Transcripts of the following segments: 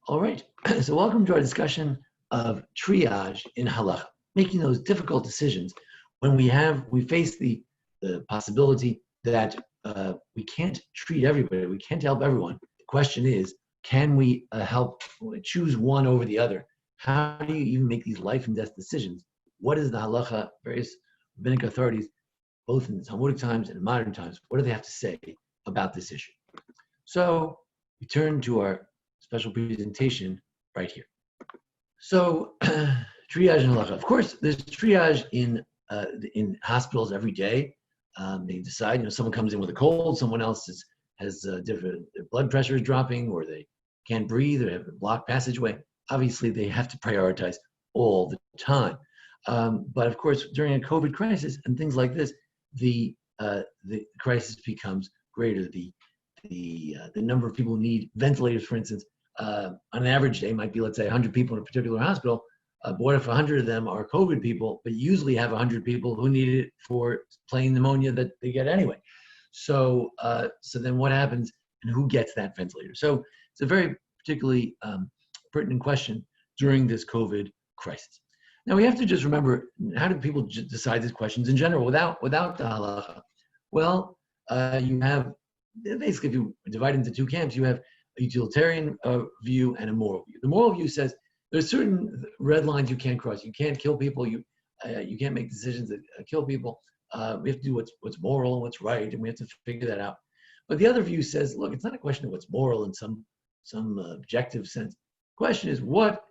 All right, so welcome to our discussion of triage in Halacha, making those difficult decisions when we face the possibility that we can't treat everybody, we can't help everyone. The question is, can we help choose one over the other? How do you even make these life and death decisions? What is the Halacha, various rabbinic authorities, both in the Talmudic times and in modern times, what do they have to say about this issue? So we turn to our special presentation right here. So triage and halacha. Of course, there's triage in hospitals every day. They decide, someone comes in with a cold, someone else has different, their blood pressure is dropping, or they can't breathe, or have a blocked passageway. Obviously, they have to prioritize all the time. But of course, during a COVID crisis and things like this, the crisis becomes greater. The number of people who need ventilators, for instance, on an average day might be, let's say, 100 people in a particular hospital. But what if 100 of them are COVID people, but you usually have 100 people who need it for plain pneumonia that they get anyway? So then what happens, and who gets that ventilator? So it's a very particularly pertinent question during this COVID crisis. Now we have to just remember, how do people decide these questions in general without the halacha? Well, you have, basically, if you divide into two camps, you have a utilitarian view and a moral view. The moral view says there's certain red lines you can't cross. You can't kill people. You can't make decisions that kill people. We have to do what's moral and what's right, and we have to figure that out. But the other view says, look, it's not a question of what's moral in some objective sense. The question is what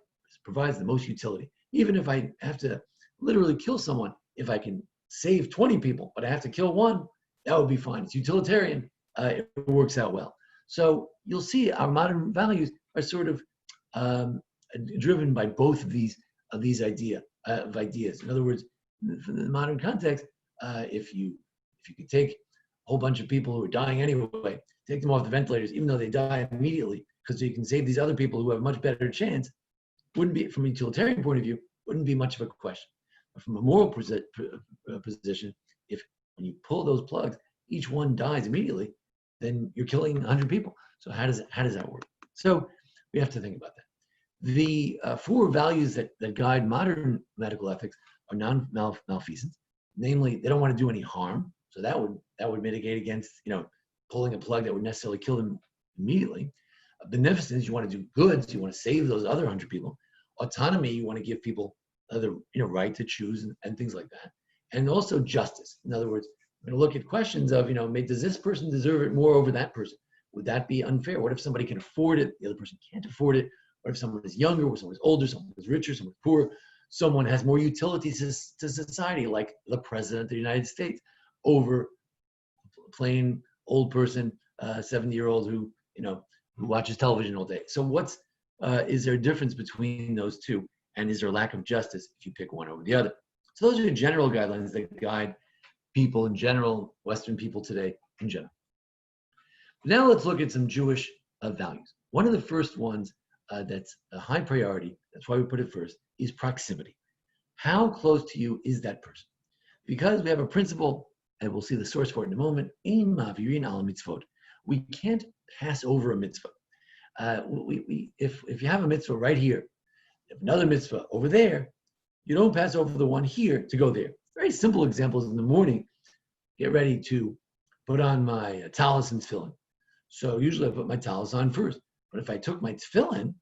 provides the most utility. Even if I have to literally kill someone, if I can save 20 people, but I have to kill one, that would be fine. It's utilitarian. It works out well. So you'll see our modern values are sort of driven by both of these ideas. In other words, from the modern context, if you could take a whole bunch of people who are dying anyway, take them off the ventilators, even though they die immediately, because you can save these other people who have a much better chance, wouldn't be, from a utilitarian point of view, wouldn't be much of a question. But from a moral position, if when you pull those plugs, each one dies immediately, then you're killing 100 people. So how does that work? So we have to think about that. The four values that guide modern medical ethics are non-malfeasance. Namely, they don't want to do any harm. So that would mitigate against pulling a plug that would necessarily kill them immediately. Beneficence, you want to do good, so you want to save those other 100 people. Autonomy, you want to give people the right to choose and things like that. And also justice. In other words, we're going to look at questions of, does this person deserve it more over that person? Would that be unfair? What if somebody can afford it, the other person can't afford it? What if someone is younger, or someone is older, someone is richer, someone is poor, someone has more utilities to society, like the President of the United States, over a plain old person, 70-year-old who watches television all day? So is there a difference between those two? And is there a lack of justice if you pick one over the other? So those are the general guidelines that guide people in general, Western people today in general. Now let's look at some Jewish values. One of the first ones that's a high priority, that's why we put it first, is proximity. How close to you is that person? Because we have a principle, and we'll see the source for it in a moment, ein ma'avirin al mitzvot. We can't pass over a mitzvah. If you have a mitzvah right here, you have another mitzvah over there, you don't pass over the one here to go there. Very simple examples in the morning. Get ready to put on my talis and tefillin. So usually I put my talis on first. But if I took my tefillin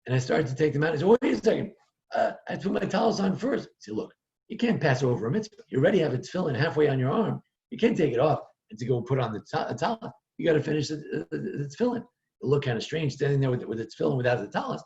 and I started to take them out, I said, wait a second, I put my talis on first. I say, look, you can't pass over a mitzvah. You already have a tefillin halfway on your arm. You can't take it off and to go put on the talis. You got to finish the tefillin. It'll look kind of strange standing there with its tefillin without the talis.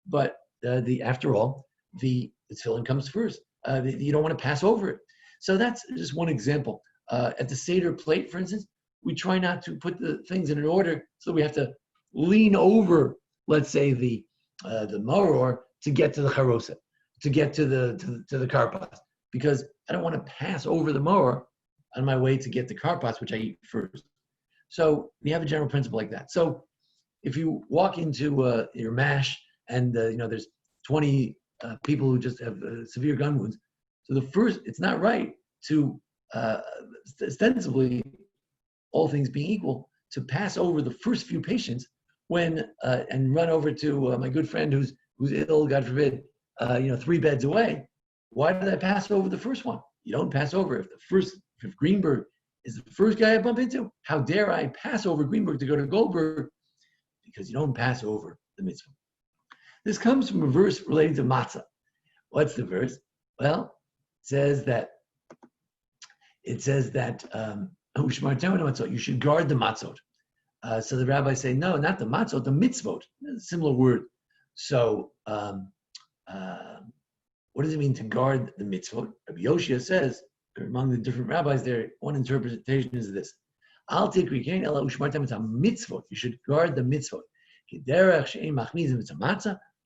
But after all, the tefillin comes first. You don't want to pass over it. So that's just one example. At the Seder plate, for instance, we try not to put the things in an order, so we have to lean over, let's say, the maror to get to the charoset, to get to the karpas, because I don't want to pass over the maror on my way to get the karpas, which I eat first. So we have a general principle like that. So if you walk into your mash and there's 20 people who just have severe gun wounds, so it's not right to ostensibly, all things being equal, to pass over the first few patients and run over to my good friend who's ill, God forbid, 3 beds away. Why did I pass over the first one? You don't pass over if Greenberg is the first guy I bump into. How dare I pass over Greenberg to go to Goldberg? Because you don't pass over the mitzvah. This comes from a verse relating to matzah. What's the verse? Well, it says that you should guard the matzot. So the rabbis say, no, not the matzot, the mitzvot. Similar word. So what does it mean to guard the mitzvot? Rabbi Yoshia says, among the different rabbis there, one interpretation is this. You should guard the mitzvot.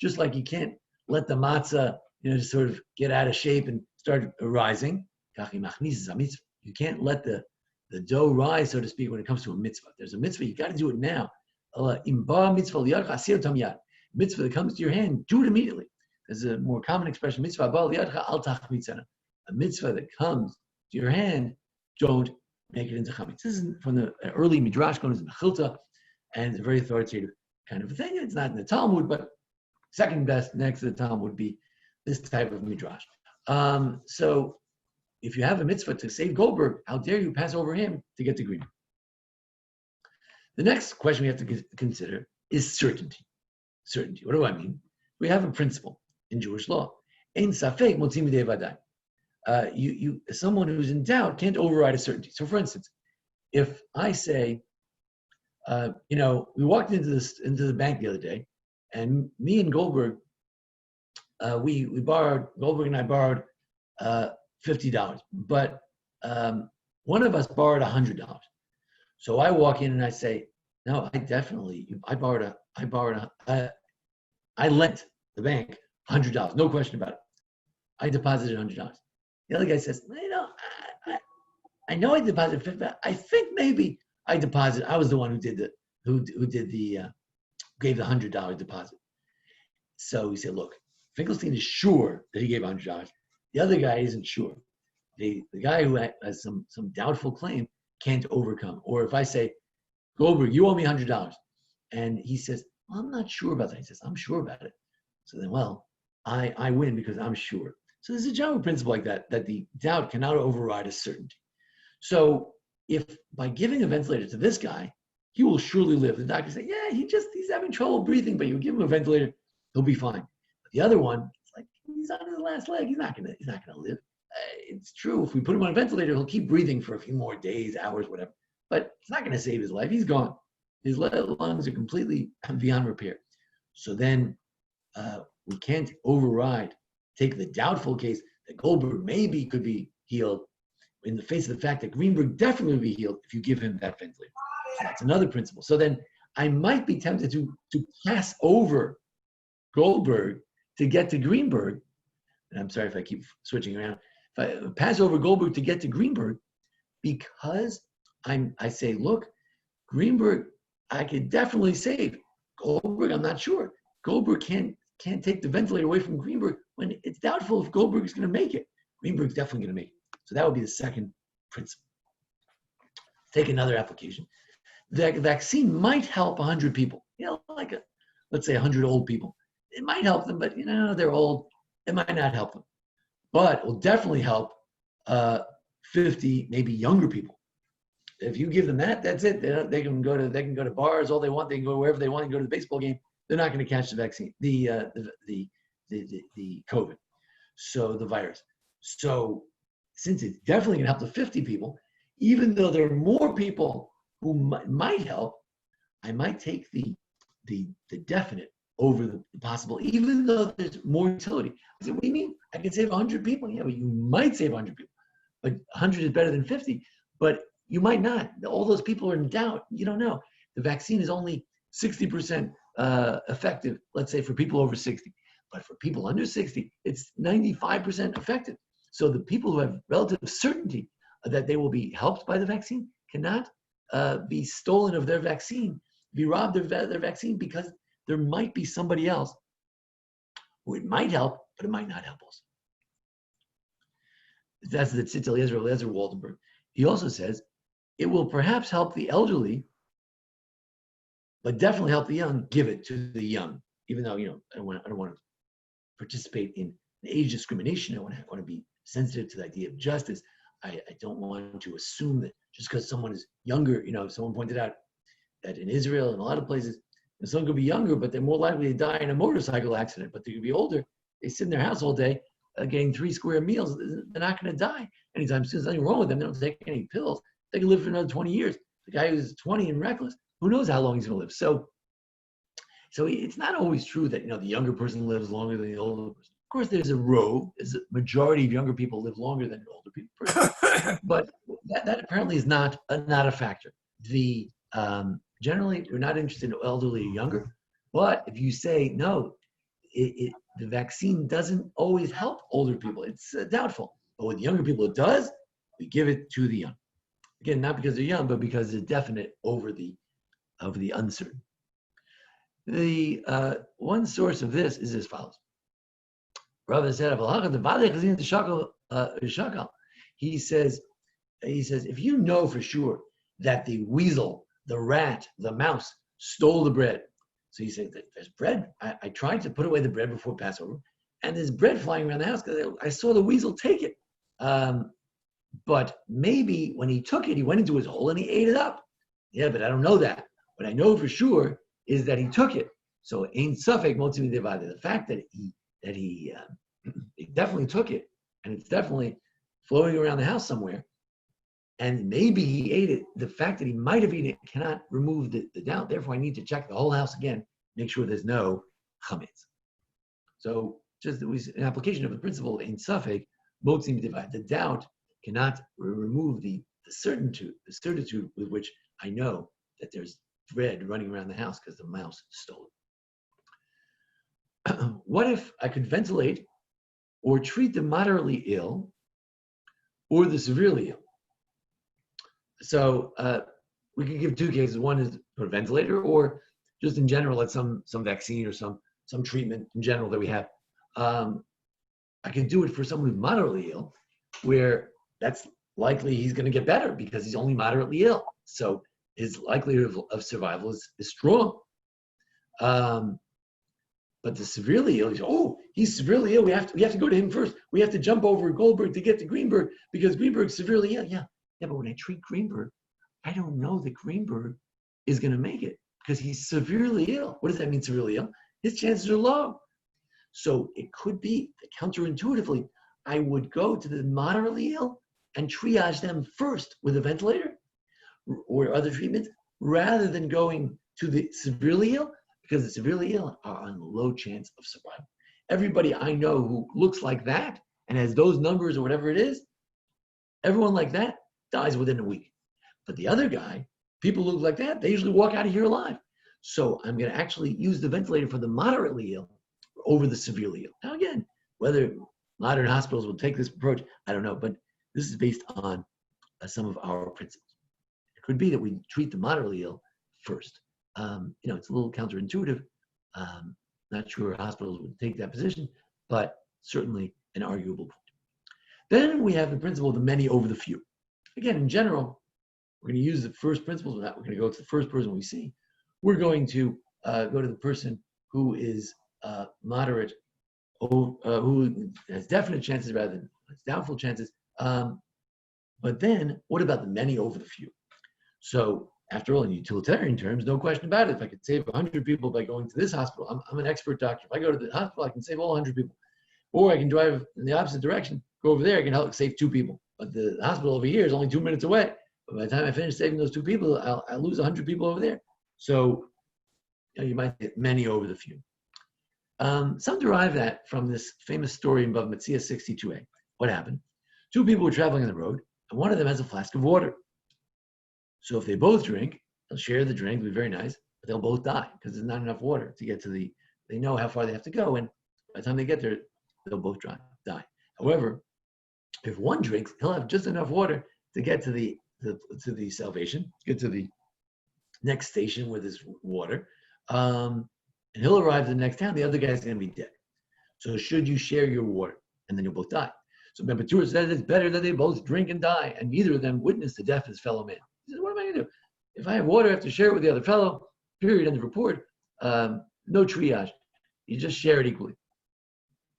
Just like you can't let the matzah, just sort of get out of shape and start rising. You can't let the dough rise, so to speak, when it comes to a mitzvah. If there's a mitzvah, you got to do it now. Mitzvah that comes to your hand, do it immediately. There's a more common expression, mitzvah. A mitzvah that comes to your hand, don't make it into chametz. This is from the early midrash, known as Mechilta, and it's a very authoritative kind of a thing. It's not in the Talmud, but second best next to the Talmud would be this type of midrash. So if you have a mitzvah to save Goldberg, how dare you pass over him to get to Greenberg? The next question we have to consider is certainty. Certainty. What do I mean? We have a principle in Jewish law. Ein safek motzim midei vadai. Someone who's in doubt can't override a certainty. So, for instance, if I say, we walked into the bank the other day, and me and Goldberg, Goldberg and I borrowed $50, but one of us borrowed $100. So I walk in and I say, no, I lent the bank $100, no question about it. I deposited $100. The other guy says, I know I deposited $50. I think maybe I was the one who gave the $100 deposit. So we say, look, Finkelstein is sure that he gave $100. The other guy isn't sure. The guy who has some doubtful claim can't overcome. Or if I say, Goldberg, you owe me $100. And he says, well, I'm not sure about that. He says, I'm sure about it. So then, I win because I'm sure. So there's a general principle like that the doubt cannot override a certainty. So if by giving a ventilator to this guy, he will surely live. The doctor say, yeah, he's having trouble breathing, but you give him a ventilator, he'll be fine. But the other one, it's like, he's on his last leg. He's not gonna live. It's true. If we put him on a ventilator, he'll keep breathing for a few more days, hours, whatever. But it's not going to save his life. He's gone. His lungs are completely beyond repair. So then we can't take the doubtful case that Goldberg maybe could be healed in the face of the fact that Greenberg definitely will be healed if you give him that ventilator. So that's another principle. So then I might be tempted to pass over Goldberg to get to Greenberg. And I'm sorry if I keep switching around. If I pass over Goldberg to get to Greenberg, because I say, look, Greenberg, I could definitely save. Goldberg, I'm not sure. Goldberg can't take the ventilator away from Greenberg when it's doubtful if Goldberg is going to make it. Greenberg's definitely going to make it. So that would be the second principle. Take another application. The vaccine might help 100 people. Let's say 100 old people. It might help them, but they're old. It might not help them. But it will definitely help 50, maybe younger people. If you give them that's it. They can go to bars all they want. They can go wherever they want. They can go to the baseball game. They're not going to catch the vaccine, the COVID, so the virus. So since it's definitely going to help the 50 people, even though there are more people who might help, I might take the definite over the possible, even though there's more utility. I said, what do you mean? I can save 100 people? Yeah, but you might save 100 people. But 100 is better than 50, but you might not. All those people are in doubt. You don't know. The vaccine is only 60% effective, let's say, for people over 60. But for people under 60, it's 95% effective. So the people who have relative certainty that they will be helped by the vaccine cannot be stolen of their vaccine, be robbed of their vaccine, because there might be somebody else who it might help, but it might not help also. That's the Tzitz Eliezer Waldenberg. He also says, it will perhaps help the elderly but definitely help the young, give it to the young. Even though, I don't want to participate in age discrimination. I want to be sensitive to the idea of justice. I don't want to assume that just because someone is younger, someone pointed out that in Israel and a lot of places, someone could be younger, but they're more likely to die in a motorcycle accident. But they could be older. They sit in their house all day, getting 3 square meals. They're not going to die anytime soon. There's nothing wrong with them. They don't take any pills. They can live for another 20 years. The guy who's 20 and reckless, who knows how long he's going to live? So it's not always true that the younger person lives longer than the older person. Of course, there's a majority of younger people live longer than older people, but that apparently is not a factor. Generally, we're not interested in elderly or younger, but if you say no, the vaccine doesn't always help older people. It's doubtful, but with younger people, it does. We give it to the young. Again, not because they're young, but because they're definite over the uncertain. The one source of this is as follows. Rabbi said, he says, if you know for sure that the weasel, the rat, the mouse stole the bread. So he said, there's bread. I tried to put away the bread before Passover, and there's bread flying around the house because I saw the weasel take it. But maybe when he took it, he went into his hole and he ate it up. Yeah, but I don't know that. What I know for sure is that he took it. So ain't safek motzim devade. The fact that he definitely took it, and it's definitely floating around the house somewhere, and maybe he ate it. The fact that he might have eaten it cannot remove the doubt. Therefore, I need to check the whole house again, make sure there's no chametz. So just an application of the principle of ain't safek motzim devade. The doubt cannot remove the certitude with which I know that there's bread running around the house because the mouse stole it. What if I could ventilate or treat the moderately ill or the severely ill? So we can give 2 cases. One is for a ventilator, or just in general, like some vaccine or some treatment in general that we have. I can do it for someone who's moderately ill, where that's likely he's going to get better because he's only moderately ill. So his likelihood of survival is strong. But the severely ill, he's severely ill. We have to go to him first. We have to jump over Goldberg to get to Greenberg because Greenberg's severely ill. Yeah, but when I treat Greenberg, I don't know that Greenberg is going to make it because he's severely ill. What does that mean, severely ill? His chances are low. So it could be that counterintuitively, I would go to the moderately ill and triage them first with a ventilator or other treatments, rather than going to the severely ill, because the severely ill are on low chance of survival. Everybody I know who looks like that and has those numbers or whatever it is, everyone like that dies within a week. But the other guy, people who look like that, they usually walk out of here alive. So I'm going to actually use the ventilator for the moderately ill over the severely ill. Now again, whether modern hospitals will take this approach, I don't know, but this is based on some of our principles. It could be that we treat the moderately ill first. It's a little counterintuitive. Not sure hospitals would take that position, but certainly an arguable point. Then we have the principle of the many over the few. Again, in general, we're going to use the first principles of that. We're going to go to the first person we see. We're going to go to the person who is moderate, who has definite chances rather than doubtful chances. But then, what about the many over the few? So, after all, in utilitarian terms, no question about it. If I could save 100 people by going to this hospital, I'm an expert doctor. If I go to the hospital, I can save all 100 people. Or I can drive in the opposite direction, go over there, I can help save 2 people. But the hospital over here is only 2 minutes away. But by the time I finish saving those 2 people, I'll lose 100 people over there. So, you might get many over the few. Some derive that from this famous story in Bava Metzia 62a. What happened? 2 people were traveling on the road, and one of them has a flask of water. So if they both drink, they'll share the drink, it'll be very nice, but they'll both die because there's not enough water to get to they know how far they have to go, and by the time they get there, they'll both die. However, if one drinks, he'll have just enough water to get to the salvation, get to the next station with his water, and he'll arrive to the next town, the other guy's going to be dead. So should you share your water, and then you'll both die? So Ben Batur said it's better that they both drink and die, and neither of them witness the death of his fellow man. He says, what am I going to do? If I have water, I have to share it with the other fellow. period, end of report. No triage. You just share it equally.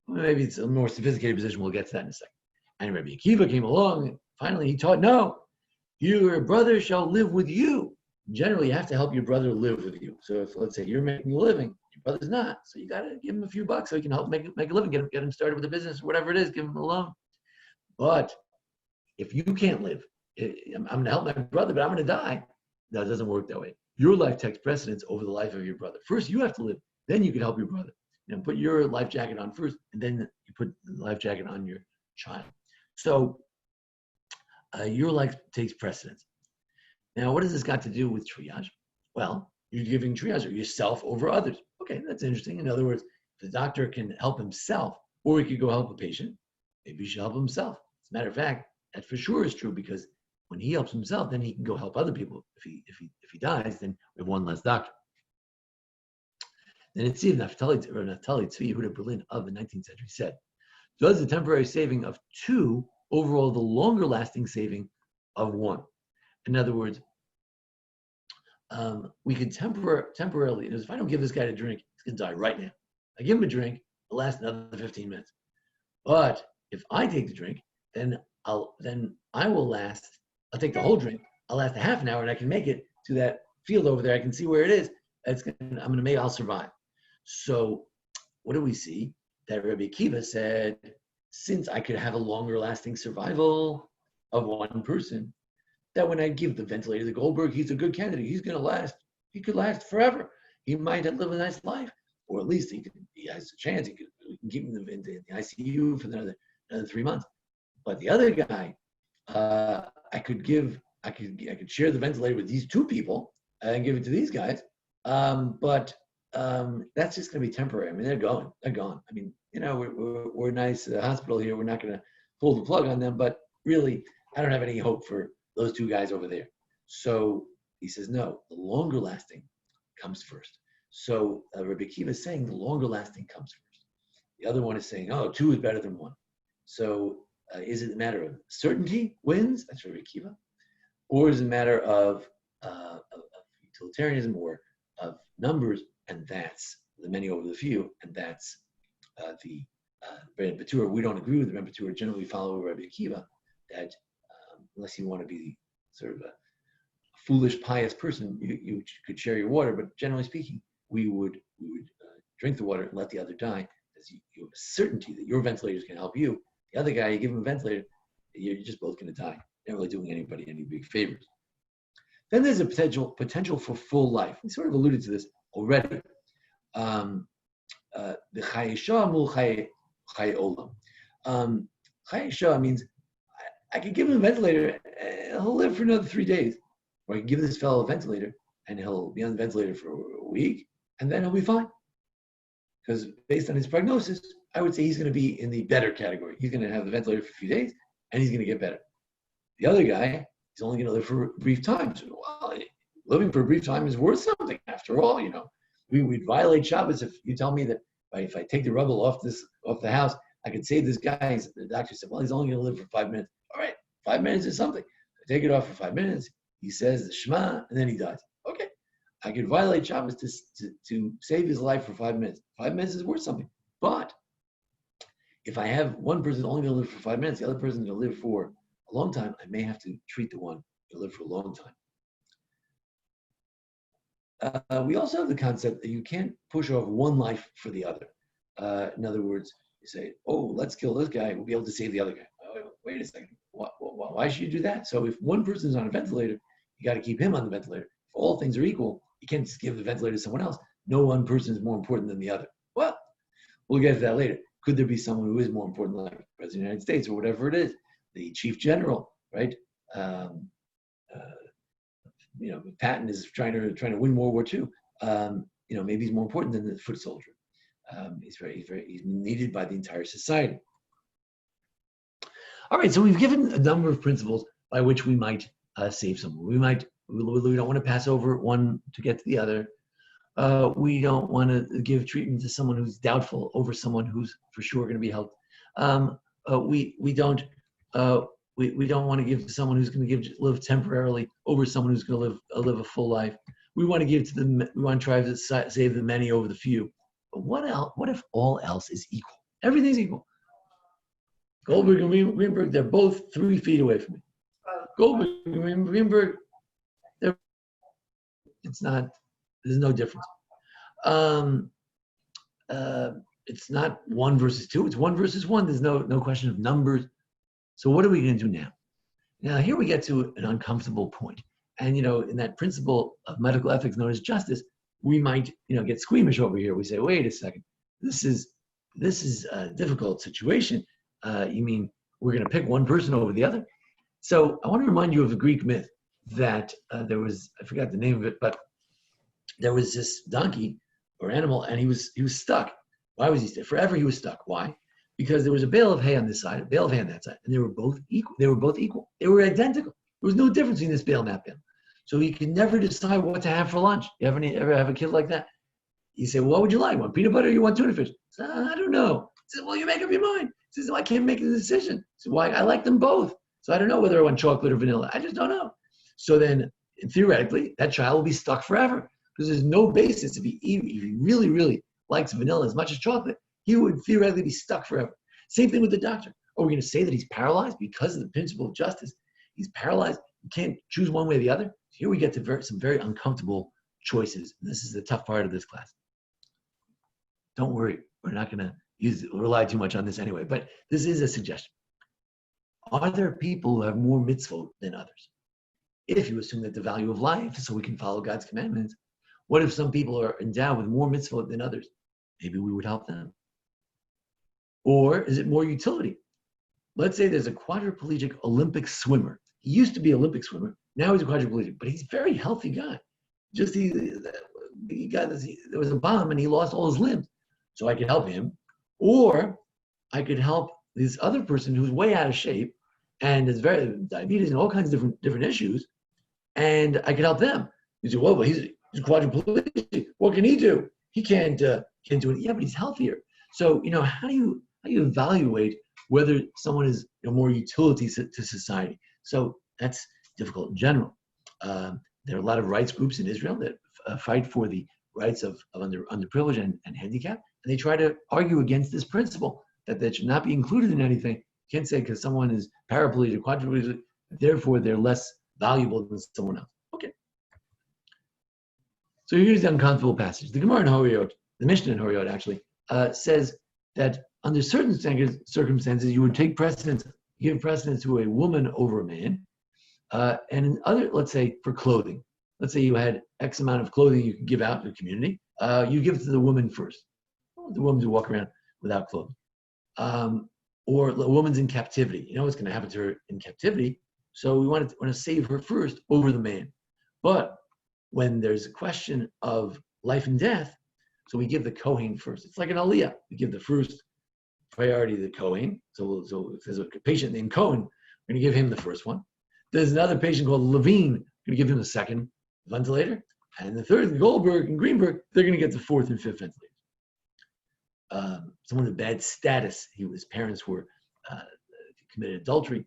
Maybe it's a more sophisticated position. We'll get to that in a second. And Rabbi Akiva came along, and finally he taught, no, your brother shall live with you. Generally, you have to help your brother live with you. So if, let's say, you're making a living, your brother's not, so you got to give him a few bucks so he can help make a living, get him started with a business, whatever it is, give him a loan. But if you can't live, I'm going to help my brother, but I'm going to die. No, it doesn't work that way. Your life takes precedence over the life of your brother. First, you have to live. Then you can help your brother. Put your life jacket on first, and then you put the life jacket on your child. So your life takes precedence. Now, what has this got to do with triage? Well, you're giving triage of yourself over others. Okay, that's interesting. In other words, if the doctor can help himself, or he could go help a patient, maybe he should help himself. As a matter of fact, that for sure is true, because when he helps himself, then he can go help other people. If he dies, then we have one less doctor. Then it's Naftali Tzvi Yehuda Berlin of the 19th century said, does the temporary saving of two overall the longer lasting saving of one? In other words, we could temporarily, if I don't give this guy a drink, he's going to die right now. I give him a drink, it'll last another 15 minutes. But if I take the drink, then I'll take the whole drink. I'll last a half an hour, and I can make it to that field over there. I can see where it is. I'll survive. So what do we see? That Rabbi Akiva said, since I could have a longer lasting survival of one person, that when I give the ventilator to Goldberg, he's a good candidate. He's going to last. He could last forever. He might live a nice life, or at least he has a chance. We can keep him in the ICU for another 3 months. But the other guy, I could share the ventilator with these two people and give it to these guys. But that's just going to be temporary. I mean, they're gone. I mean, we're a nice hospital here. We're not going to pull the plug on them, but really, I don't have any hope for those two guys over there. So he says, no, the longer lasting comes first. So Rabbi Akiva is saying the longer lasting comes first. The other one is saying, oh, two is better than one. So is it a matter of certainty wins? That's Rabbi Akiva. Or is it a matter of utilitarianism or of numbers? And that's the many over the few. And that's the Rebbe Batur. We don't agree with the Rebbe Batur. Generally, we follow Rabbi Akiva that unless you want to be sort of a foolish, pious person, you could share your water. But generally speaking, we would drink the water and let the other die, because you have a certainty that your ventilator is going to help you. The other guy, you give him a ventilator, you're just both going to die. You're not really doing anybody any big favors. Then there's a potential for full life. We sort of alluded to this already. The Chayesha mul Chay Olam. Chayesha means I could give him a ventilator, he'll live for another 3 days. Or I can give this fellow a ventilator, and he'll be on the ventilator for a week, and then he'll be fine. Because based on his prognosis, I would say he's going to be in the better category. He's going to have the ventilator for a few days, and he's going to get better. The other guy, he's only going to live for a brief time. So, well, living for a brief time is worth something. After all, we'd violate Shabbos if you tell me that if I take the rubble off the house, I could save this guy. The doctor said, well, he's only going to live for 5 minutes. All right, 5 minutes is something. I take it off for 5 minutes. He says the Shema, and then he dies. Okay, I could violate Shabbos to save his life for 5 minutes. 5 minutes is worth something. But if I have one person only going to live for 5 minutes, the other person going to live for a long time, I may have to treat the one to live for a long time. We also have the concept that you can't push off one life for the other. In other words, you say, oh, let's kill this guy, we'll be able to save the other guy. Oh, wait a second, why should you do that? So if one person is on a ventilator, you got to keep him on the ventilator. If all things are equal, you can't just give the ventilator to someone else. No one person is more important than the other. Well, we'll get to that later. Could there be someone who is more important, like the President of the United States or whatever it is, the Chief General, right? Patton is trying to win World War II. Maybe he's more important than the foot soldier. He's needed by the entire society. All right, so we've given a number of principles by which we might save someone. We don't want to pass over one to get to the other. We don't want to give treatment to someone who's doubtful over someone who's for sure going to be helped. We don't want to give to someone who's going to live temporarily over someone who's going to live a full life. We want to give to we want to try to save the many over the few. But what else? What if all else is equal? Everything's equal. Goldberg and Greenberg, they're both 3 feet away from me. Goldberg and Greenberg, it's not, there's no difference. It's not 1 versus 2, it's 1 versus 1. There's no question of numbers. So what are we going to do now? Now here we get to an uncomfortable point. And in that principle of medical ethics known as justice, we might get squeamish over here. We say, wait a second, this is a difficult situation. You mean we're going to pick one person over the other? So I want to remind you of the Greek myth that there was, I forgot the name of it, but there was this donkey or animal, and he was stuck. Why was he stuck? Forever he was stuck. Why? Because there was a bale of hay on this side, a bale of hay on that side, and they were both equal. They were identical. There was no difference between this bale and that bale. So he could never decide what to have for lunch. You ever have a kid like that? You say, well, what would you like? Want peanut butter or you want tuna fish? He says, I don't know. He says, well, you make up your mind. He says, well, I can't make a decision. He says, why? I like them both. So I don't know whether I want chocolate or vanilla. I just don't know. So then, theoretically, that child will be stuck forever because there's no basis. If he really, really likes vanilla as much as chocolate, he would theoretically be stuck forever. Same thing with the doctor. Are we going to say that he's paralyzed because of the principle of justice? He's paralyzed. You can't choose one way or the other. Here we get to some very uncomfortable choices. This is the tough part of this class. Don't worry. We're not going to rely too much on this anyway, but this is a suggestion. Are there people who have more mitzvot than others? If you assume that the value of life is so we can follow God's commandments, what if some people are endowed with more mitzvot than others? Maybe we would help them. Or is it more utility? Let's say there's a quadriplegic Olympic swimmer. He used to be an Olympic swimmer. Now he's a quadriplegic, but he's a very healthy guy. Just there was a bomb and he lost all his limbs. So I could help him. Or I could help this other person who's way out of shape and is very diabetes and all kinds of different issues. And I could help them. You say, well, but he's quadriplegic. What can he do? He can't do it. Yeah, but he's healthier. So, how do you evaluate whether someone is more utility to society? So that's difficult in general. There are a lot of rights groups in Israel that fight for the rights of underprivileged and handicapped, and they try to argue against this principle that should not be included in anything. You can't say because someone is paraplegic, quadriplegic, therefore they're less valuable than someone else. Okay. So here's the uncomfortable passage. The Gemara in Horiot, the Mishnah in Horiot actually, says that under certain circumstances you would give precedence to a woman over a man, and in other, let's say for clothing, let's say you had X amount of clothing you could give out to the community, you give it to the woman first. The woman to walk around without clothing, or the woman's in captivity. You know what's going to happen to her in captivity, so we want to save her first over the man. But when there's a question of life and death, so we give the Kohen first. It's like an aliyah. We give the first priority to the Kohen. So if there's a patient named Cohen, we're going to give him the first one. There's another patient called Levine, we're going to give him the second ventilator. And the third, Goldberg and Greenberg, they're going to get the fourth and fifth ventilators. Someone with bad status, his parents were committed adultery.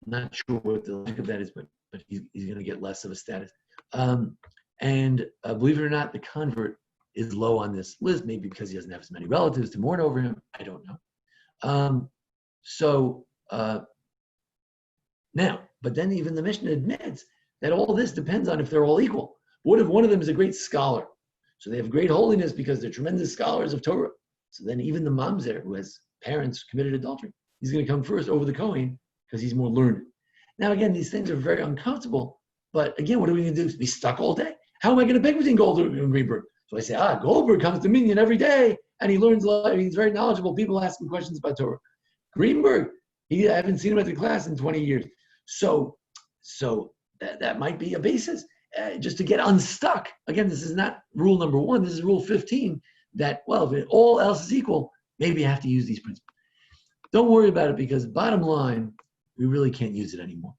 I'm not sure what the lack of that is, but he's going to get less of a status. And believe it or not, the convert is low on this list, maybe because he doesn't have as many relatives to mourn over him. I don't know. Now, but then even the Mishnah admits that all this depends on if they're all equal. What if one of them is a great scholar? So they have great holiness because they're tremendous scholars of Torah. So then even the mamzer, who has parents committed adultery, he's going to come first over the Kohen because he's more learned. Now again, these things are very uncomfortable. But again, what are we going to do? Be stuck all day? How am I going to pick between Goldberg and Greenberg? So I say, Goldberg comes to Minyan every day and he learns a lot. He's very knowledgeable. People ask him questions about Torah. Greenberg, I haven't seen him at the class in 20 years. So that might be a basis just to get unstuck. Again, this is not rule number 1. This is rule 15 that, well, if all else is equal, maybe you have to use these principles. Don't worry about it because bottom line, we really can't use it anymore.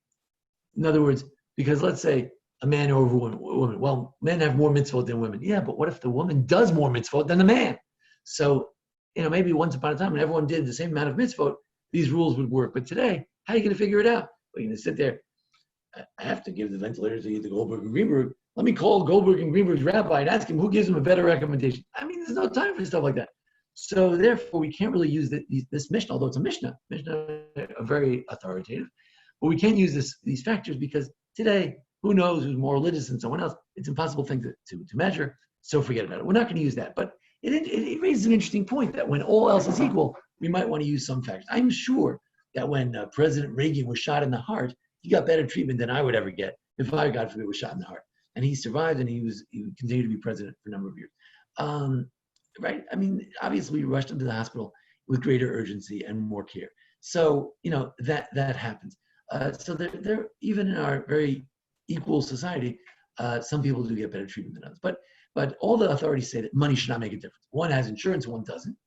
In other words, because let's say a man over a woman. Well, men have more mitzvot than women. Yeah, but what if the woman does more mitzvot than the man? So, maybe once upon a time when everyone did the same amount of mitzvot, these rules would work. But today, how are you going to figure it out? Well, you're going to sit there. I have to give the ventilators to either Goldberg or Greenberg. let me call Goldberg and Greenberg's rabbi and ask him who gives him a better recommendation. I mean, there's no time for stuff like that. So therefore, we can't really use this Mishnah, although it's a Mishnah are very authoritative, but we can't use these factors because today, who knows who's more religious than someone else? It's an impossible thing to measure, so forget about it. We're not going to use that. But it raises an interesting point that when all else is equal, we might want to use some factors. I'm sure that when President Reagan was shot in the heart, he got better treatment than I would ever get if I, God forbid, was shot in the heart. And he survived, and he continued to be president for a number of years. Right? I mean, obviously, we rushed him to the hospital with greater urgency and more care. So, that happens. So there, even in our very equal society, some people do get better treatment than others. But all the authorities say that money should not make a difference. One has insurance, one doesn't.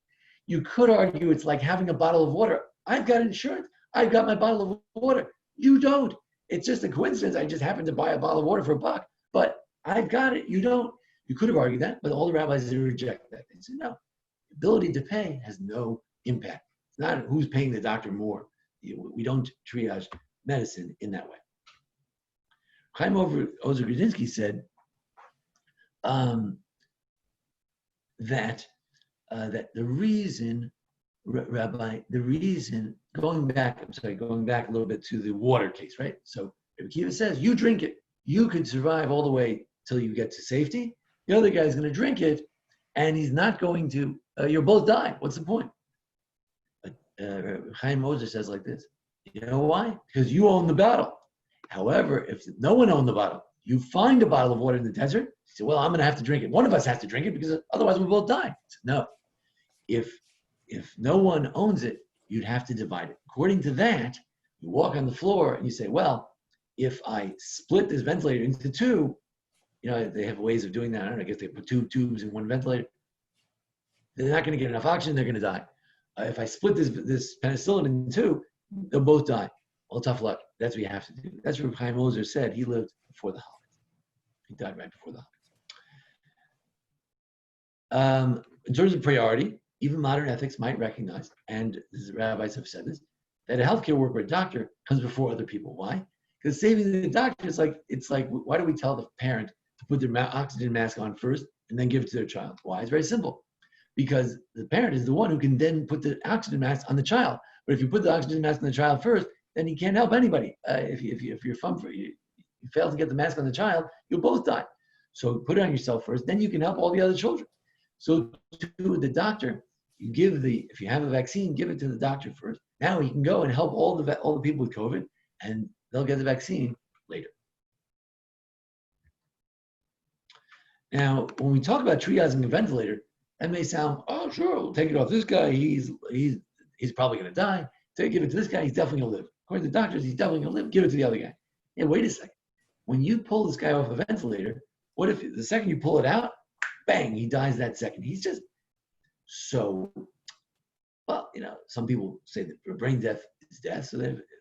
You could argue it's like having a bottle of water. I've got insurance. I've got my bottle of water. You don't. It's just a coincidence. I just happened to buy a bottle of water for $1, but I've got it. You don't. You could have argued that, but all the rabbis reject that. They say, no, ability to pay has no impact. It's not who's paying the doctor more. We don't triage medicine in that way. Chaim Ozer Grudinsky said that the reason, Rabbi, going back a little bit to the water case, right? So Rabbi Kiva says, you drink it. You could survive all the way till you get to safety. The other guy's going to drink it, and he's not going to, you'll both die. What's the point? But Chaim Ozer says like this, you know why? Because you own the bottle. However, if no one owned the bottle, you find a bottle of water in the desert, you say, well, I'm going to have to drink it. One of us has to drink it because otherwise we'll both die. Said, no. If no one owns it, you'd have to divide it. According to that, you walk on the floor and you say, well, if I split this ventilator into two, they have ways of doing that. I don't know, I guess they put 2 tubes in one ventilator. They're not going to get enough oxygen, they're going to die. If I split this penicillin in 2, they'll both die. Well, tough luck. That's what you have to do. That's what Chaim Ozer said. He lived before the Holocaust. He died right before the Holocaust. In terms of priority, even modern ethics might recognize, and the rabbis have said this, that a healthcare worker, a doctor, comes before other people. Why? Because saving the doctor is it's like, why do we tell the parent to put their oxygen mask on first and then give it to their child? Why? It's very simple. Because the parent is the one who can then put the oxygen mask on the child. But if you put the oxygen mask on the child first, then you can't help anybody. If you fail to get the mask on the child, you'll both die. So put it on yourself first, then you can help all the other children. So to the doctor, if you have a vaccine, give it to the doctor first. Now he can go and help all the people with COVID, and they'll get the vaccine later. Now, when we talk about triaging a ventilator, that may sound, oh sure, we'll take it off this guy. He's probably going to die. Give it to this guy. He's definitely going to live. According to the doctors, he's definitely going to live. Give it to the other guy. Yeah, wait a second. When you pull this guy off a ventilator, what if the second you pull it out, bang, he dies that second? He's just so. Well, some people say that brain death is death, so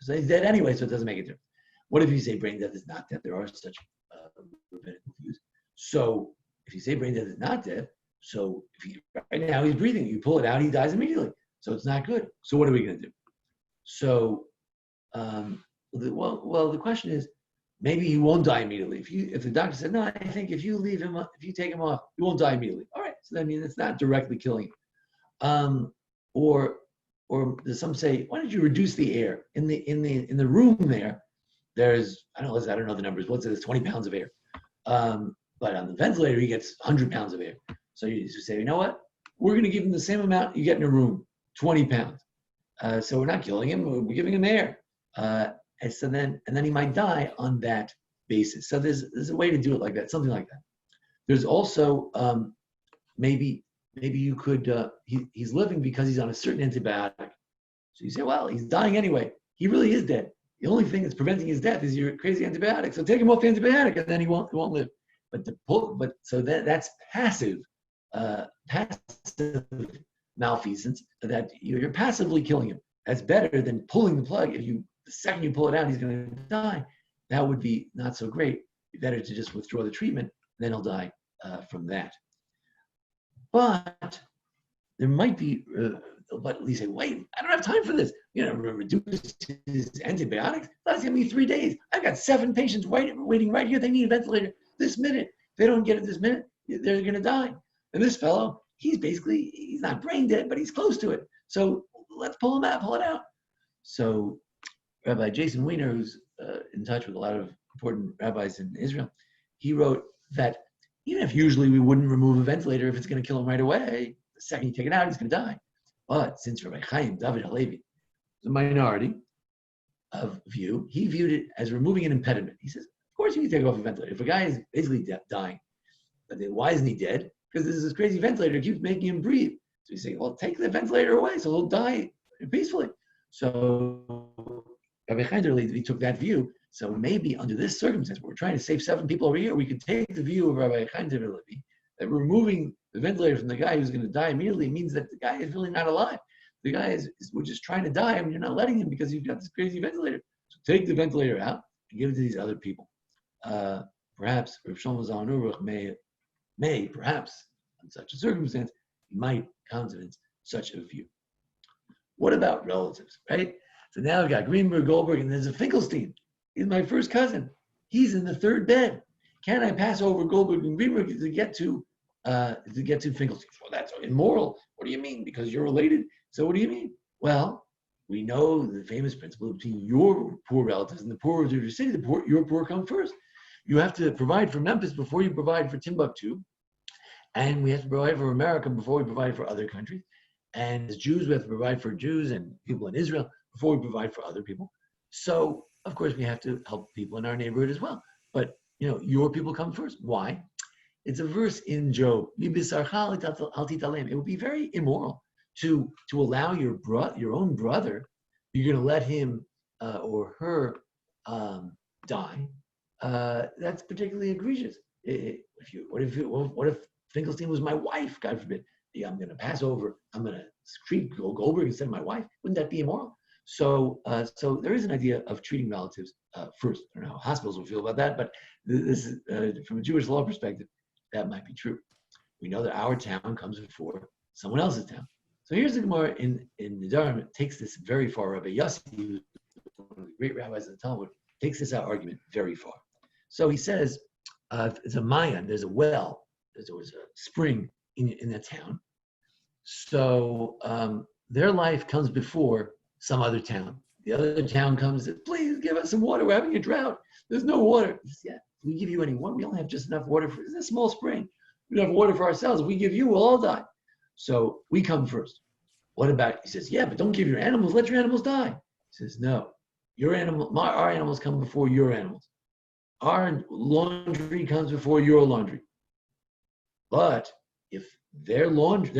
he's dead anyway, so it doesn't make a difference. What if you say brain death is not death? There are such rabbinical views. So if you say brain death is not death, so right now he's breathing, you pull it out, he dies immediately. So it's not good. So what are we going to do? So, the question is, maybe he won't die immediately. If the doctor said, no, I think if you take him off, he won't die immediately. All right. So that means it's not directly killing him. Or some say, why don't you reduce the air in the room there? There's I don't know the numbers. Let's say there's 20 pounds of air. But on the ventilator, he gets 100 pounds of air. So you just say, you know what? We're going to give him the same amount you get in a room, 20 pounds. So we're not killing him. We're giving him air. And then he might die on that basis. So there's a way to do it like that, something like that. There's also maybe you could he's living because he's on a certain antibiotic. So you say, well, he's dying anyway. He really is dead. The only thing that's preventing his death is your crazy antibiotic. So take him off the antibiotic, and then he won't live. So that's passive malfeasance. That you're passively killing him. That's better than pulling the plug. The second you pull it out, he's going to die. That would be not so great. It'd be better to just withdraw the treatment, then he'll die from that. But there might be, but at least say, wait, I don't have time for this. Reduce his antibiotics. That's going to be 3 days. I've got 7 patients waiting right here. They need a ventilator. this minute. If they don't get it this minute, they're going to die. And this fellow, he's not brain dead, but he's close to it. So let's pull it out. So Rabbi Jason Weiner, who's in touch with a lot of important rabbis in Israel, he wrote that even if usually we wouldn't remove a ventilator if it's going to kill him right away, the second you take it out, he's going to die. But since Rabbi Chaim David Halevi, the minority of view, he viewed it as removing an impediment. He says, of course you need to take off a ventilator. If a guy is basically dying, but then why isn't he dead? Because there's this crazy ventilator that keeps making him breathe. So he's saying, well, take the ventilator away so he'll die peacefully. So Rabbi Chaim Halevi took that view. So maybe under this circumstance, we're trying to save 7 people over here, we could take the view of Rabbi Chaim Halevi that removing the ventilator from the guy who's going to die immediately means that the guy is really not alive. The guy we're just trying to die and you're not letting him because you've got this crazy ventilator. So take the ventilator out and give it to these other people. Perhaps Rav Shlomo Zalman Aruch may, perhaps, in such a circumstance, he might countenance such a view. What about relatives, right? So now I've got Greenberg, Goldberg, and there's a Finkelstein. He's my first cousin. He's in the 3rd bed. Can I pass over Goldberg and Greenberg to get to Finkelstein? Well, that's immoral. What do you mean? Because you're related. So what do you mean? Well, we know the famous principle between your poor relatives and the poor of your city. Your poor come first. You have to provide for Memphis before you provide for Timbuktu, and we have to provide for America before we provide for other countries. And as Jews, we have to provide for Jews and people in Israel before we provide for other people. So, of course, we have to help people in our neighborhood as well. But, your people come first. Why? It's a verse in Job. It would be very immoral to allow your own brother, you're going to let him or her die. That's particularly egregious. What if Finkelstein was my wife? God forbid. Yeah, I'm going to pass over. I'm going to treat Goldberg instead of my wife. Wouldn't that be immoral? So there is an idea of treating relatives first. I don't know how hospitals will feel about that, but this is from a Jewish law perspective, that might be true. We know that our town comes before someone else's town. So here's the Gemara in Nedarim. It takes this very far. Rabbi Yossi, who's one of the great rabbis of the Talmud, takes this argument very far. So he says, it's a Mayan, there's a well, there was a spring in the town. So their life comes before some other town. The other town comes and says, please give us some water. We're having a drought. There's no water. He says, yeah, if we give you any water, we only have just enough water. It's a small spring. We don't have water for ourselves. If we give you, we'll all die. So we come first. What about, he says, yeah, but don't give your animals. Let your animals die. He says, no, our animals come before your animals. Our laundry comes before your laundry. But if their life,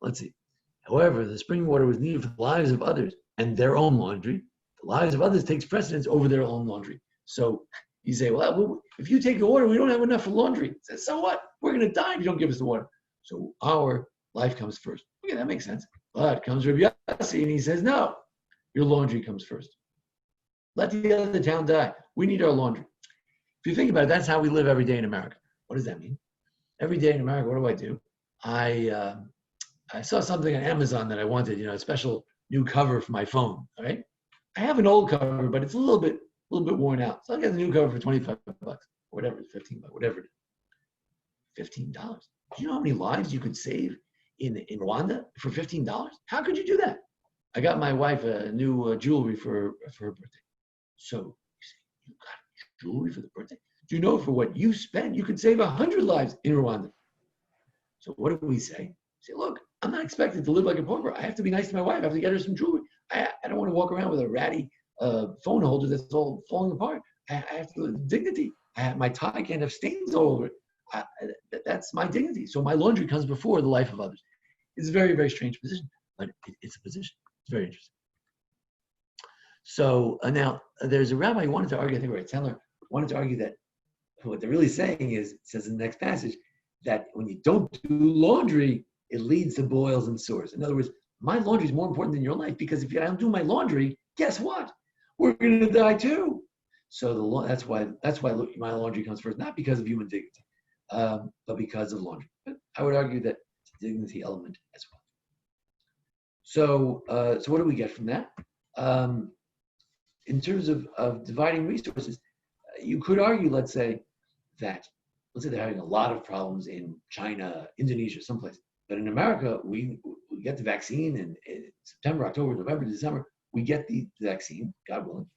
let's see. However, the spring water was needed for the lives of others and their own laundry. The lives of others takes precedence over their own laundry. So you say, well, if you take the water, we don't have enough for laundry. He says, so what? We're going to die if you don't give us the water. So our life comes first. Okay, that makes sense. But comes Rabbi Yossi and he says, no, your laundry comes first. Let the other town die. We need our laundry. If you think about it, that's how we live every day in America. What does that mean? Every day in America, what do? I saw something on Amazon that I wanted, a special new cover for my phone. All right, I have an old cover, but it's a little bit worn out. So I got the new cover for $25, whatever, $15, whatever it is. $15. Do you know how many lives you could save in Rwanda for $15? How could you do that? I got my wife a new jewelry for her birthday. So you say, you got jewelry for the birthday? Do you know for what you spend, you could save 100 lives in Rwanda? So what do we say? We say, look, I'm not expected to live like a pauper. I have to be nice to my wife. I have to get her some jewelry. I don't want to walk around with a ratty phone holder that's all falling apart. I have to live dignity. My tie can't have stains all over it. That's my dignity. So my laundry comes before the life of others. It's a very, very strange position, but it's a position. It's very interesting. So now there's a rabbi who wanted to argue, I think Rabbi Teller wanted to argue that what they're really saying is, it says in the next passage, that when you don't do laundry, it leads to boils and sores. In other words, my laundry is more important than your life, because if I don't do my laundry, guess what? We're going to die too. So that's why my laundry comes first, not because of human dignity, but because of laundry. But I would argue that it's a dignity element as well. So what do we get from that? In terms of dividing resources, you could argue, let's say they're having a lot of problems in China, Indonesia, someplace. But in America, we get the vaccine in September, October, November, December. We get the vaccine, God willing.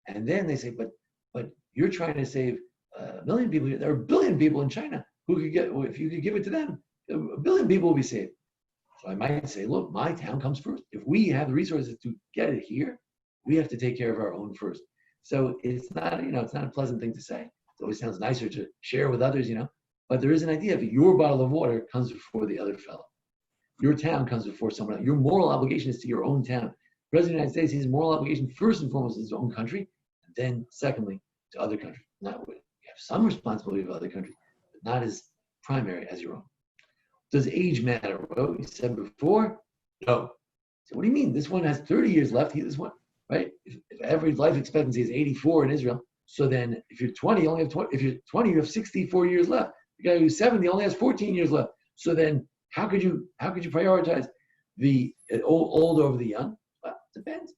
And then they say, but you're trying to save a million people. There are a billion people in China who could get, if you could give it to them, a billion people will be saved. So I might say, look, my town comes first. If we have the resources to get it here, we have to take care of our own first. So it's not a pleasant thing to say. It always sounds nicer to share with others, but there is an idea of your bottle of water comes before the other fellow. Your town comes before someone else. Your moral obligation is to your own town. The President of the United States, his moral obligation first and foremost is his own country, and then secondly to other countries. You have some responsibility of other countries, but not as primary as your own. Does age matter? Well, you said before, no. So what do you mean? This one has 30 years left. This one, right? If average life expectancy is 84 in Israel, so then if you're 20, you only have 20. If you're 20, you have 64 years left. The guy who's 70 only has 14 years left. So then, how could you prioritize the old over the young? Well, it depends.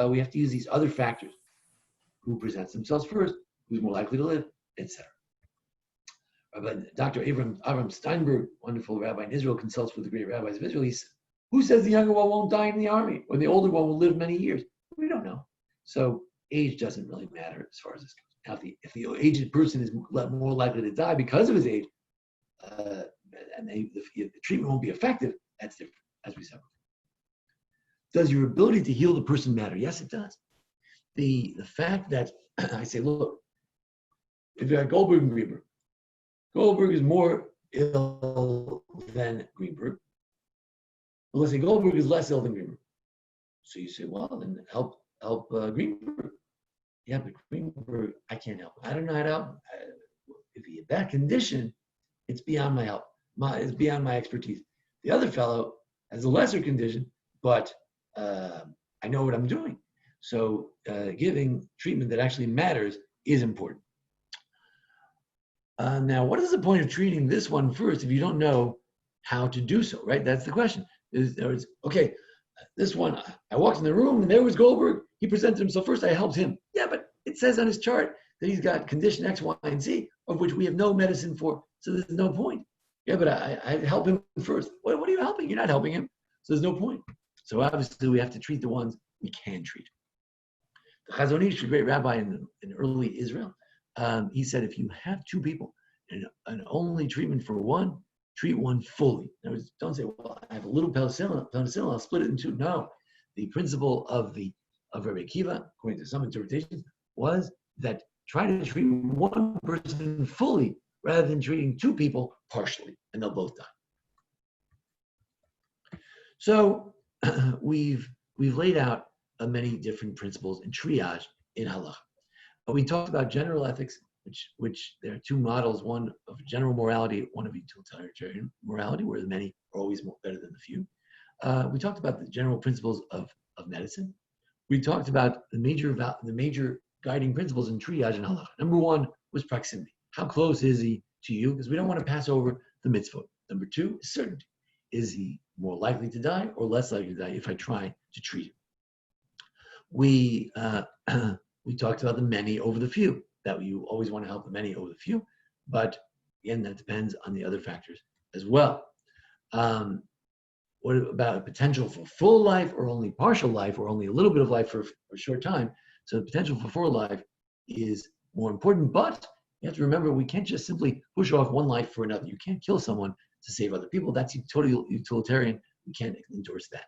We have to use these other factors: who presents themselves first, who's more likely to live, etc. Dr. Avram Steinberg, wonderful rabbi in Israel, consults with the great rabbis of Israel. He says, who says the younger one won't die in the army, or the older one will live many years? We don't know. So age doesn't really matter as far as this goes. Now, if the aged person is more likely to die because of his age, and the treatment won't be effective, that's different, as we said before. Does your ability to heal the person matter? Yes, it does. The fact that I say, look, if you have Goldberg and Greenberg, Goldberg is more ill than Greenberg. Well, let's say Goldberg is less ill than Greenberg. So you say, well, then help Greenberg. Yeah, but Greenberg, I can't help. I don't know how to help. If he had that condition, it's beyond my help. It's beyond my expertise. The other fellow has a lesser condition, but I know what I'm doing. So giving treatment that actually matters is important. Now, what is the point of treating this one first if you don't know how to do so, right? That's the question. Okay, this one, I walked in the room and there was Goldberg. He presented himself first. I helped him. Yeah, but it says on his chart that he's got condition X, Y, and Z, of which we have no medicine for, so there's no point. Yeah, but I help him first. What are you helping? You're not helping him, so there's no point. So obviously we have to treat the ones we can treat. The Chazon Ish, a great rabbi in early Israel, he said, if you have two people and only treatment for one, treat one fully. In other words, don't say, well, I have a little penicillin, I'll split it in two. No. The principle of Rabbi Akiva, according to some interpretations, was that try to treat one person fully rather than treating two people partially, and they'll both die. So we've laid out many different principles in triage in Halacha. But we talked about general ethics, which there are two models, one of general morality, one of utilitarian morality, where the many are always better than the few. We talked about the general principles of medicine. We talked about the major guiding principles in triage and halacha. Number one was proximity. How close is he to you? Because we don't want to pass over the mitzvot. Number two is certainty. Is he more likely to die or less likely to die if I try to treat him? We talked about the many over the few, that you always want to help the many over the few, but again, that depends on the other factors as well. What about potential for full life or only partial life or only a little bit of life for a short time? So the potential for full life is more important, but you have to remember we can't just simply push off one life for another. You can't kill someone to save other people. That's totally utilitarian. We can't endorse that.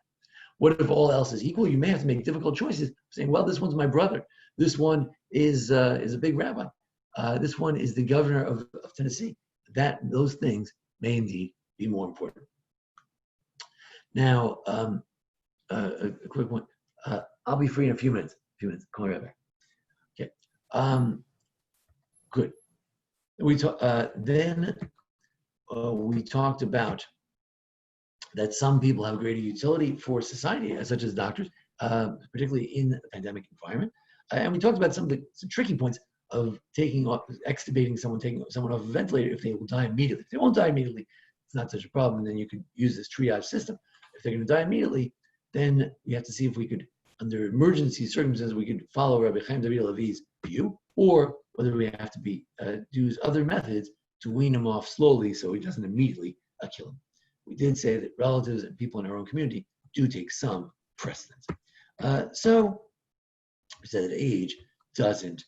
What if all else is equal? You may have to make difficult choices, saying, well, this one's my brother. This one is a big rabbi. This one is the governor of Tennessee. Those things may indeed be more important. Now, a quick one. I'll be free in a few minutes. Call me right back. Okay. Good. We talked about that some people have greater utility for society, such as doctors, particularly in a pandemic environment. And we talked about some tricky points of extubating someone, taking someone off a ventilator if they will die immediately. If they won't die immediately, it's not such a problem. And then you could use this triage system. If they're going to die immediately, then we have to see if we could, under emergency circumstances, we could follow Rabbi Chaim David Levi's view, or whether we have to use other methods to wean him off slowly so he doesn't immediately kill him. We did say that relatives and people in our own community do take some precedence. So we said that age doesn't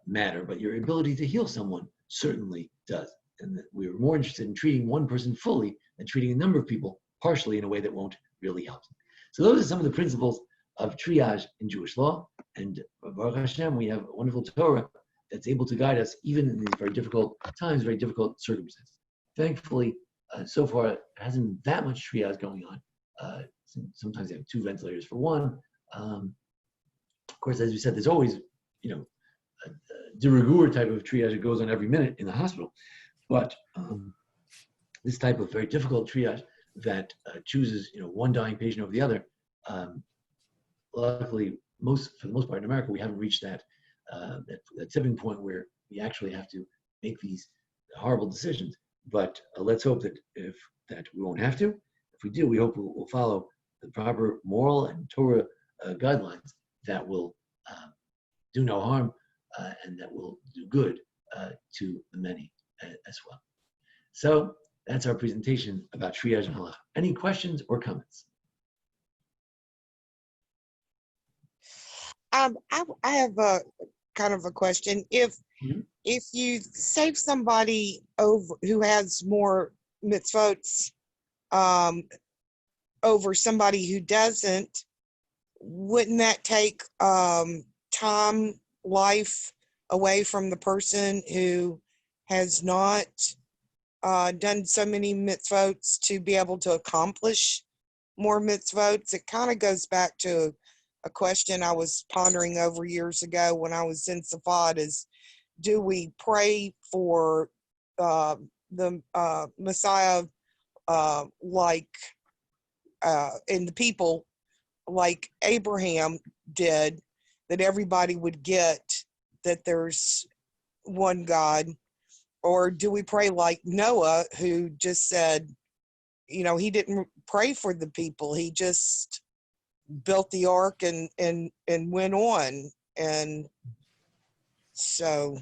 matter, but your ability to heal someone certainly does. And that we were more interested in treating one person fully than treating a number of people partially in a way that won't really help them. So those are some of the principles of triage in Jewish law. And Baruch Hashem, we have a wonderful Torah that's able to guide us even in these very difficult times, very difficult circumstances. Thankfully, so far, it hasn't been that much triage going on. Sometimes they have 2 ventilators for one. Of course, as you said, there's always, a de rigueur type of triage that goes on every minute in the hospital. But this type of very difficult triage that chooses, one dying patient over the other, luckily, for the most part in America, we haven't reached that tipping point where we actually have to make these horrible decisions. But let's hope that we won't have to. If we do, we hope we'll follow the proper moral and Torah guidelines that will do no harm and that will do good to the many as well. So that's our presentation about triage and halacha. Any questions or comments? I have a kind of a question. If you save somebody who has more mitzvot over somebody who doesn't, wouldn't that take time, life away from the person who has not done so many mitzvot to be able to accomplish more mitzvot? It kind of goes back to a question I was pondering over years ago when I was in Sphard is, do we pray for the Messiah like and the people like Abraham did, that everybody would get that there's one God? Or do we pray like Noah, who just said, he didn't pray for the people. He just built the ark and went on. And so.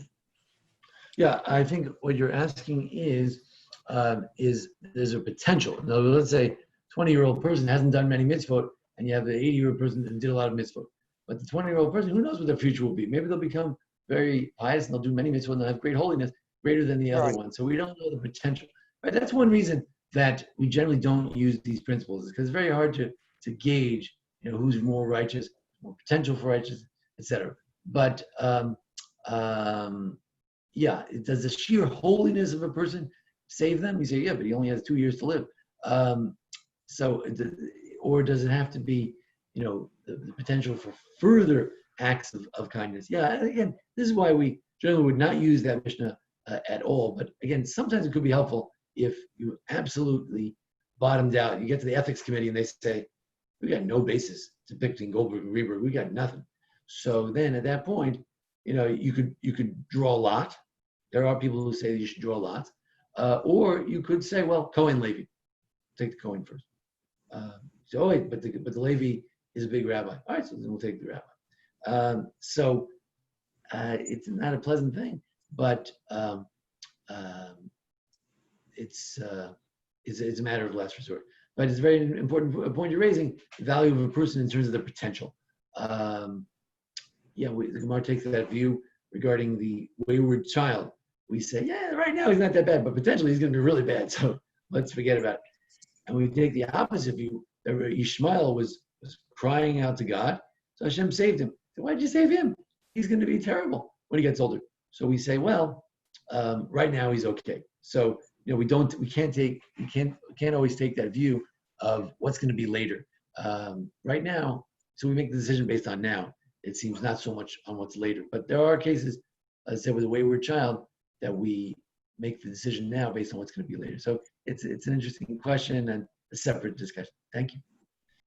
Yeah, I think what you're asking is there's a potential. In other words, let's say 20-year-old person hasn't done many mitzvot, and you have the 80-year-old person that did a lot of mitzvot. But the 20-year-old person, who knows what their future will be? Maybe they'll become very pious and they'll do many mitzvot and they'll have great holiness, greater than the other one. So we don't know the potential. Right? That's one reason that we generally don't use these principles, is because it's very hard to gauge, who's more righteous, more potential for righteousness, etc. But yeah, does the sheer holiness of a person save them? You say, yeah, but he only has 2 years to live. Or does it have to be, the potential for further acts of kindness? Yeah, again, this is why we generally would not use that Mishnah at all. But again, sometimes it could be helpful if you absolutely bottomed out. You get to the ethics committee and they say, we got no basis to pick between Goldberg and Reber. We got nothing. So then at that point, you could draw a lot. There are people who say that you should draw lots. Or you could say, well, Cohen Levi. Take the Cohen first. So, oh wait, but the Levi is a big rabbi. All right, so then we'll take the rabbi. It's not a pleasant thing, but it's a matter of last resort. But it's a very important point you're raising, the value of a person in terms of their potential. The Gemara takes that view regarding the wayward child. We say, yeah, right now he's not that bad, but potentially he's going to be really bad, so let's forget about it. And we take the opposite view, that Ishmael was crying out to God, so Hashem saved him. So why did you save him? He's going to be terrible when he gets older. So we say, well, right now he's okay. So we can't always take that view of what's going to be later. Right now, so we make the decision based on now. It seems not so much on what's later. But there are cases, as I said, with a wayward child, that we make the decision now based on what's going to be later. So it's an interesting question and a separate discussion. Thank you.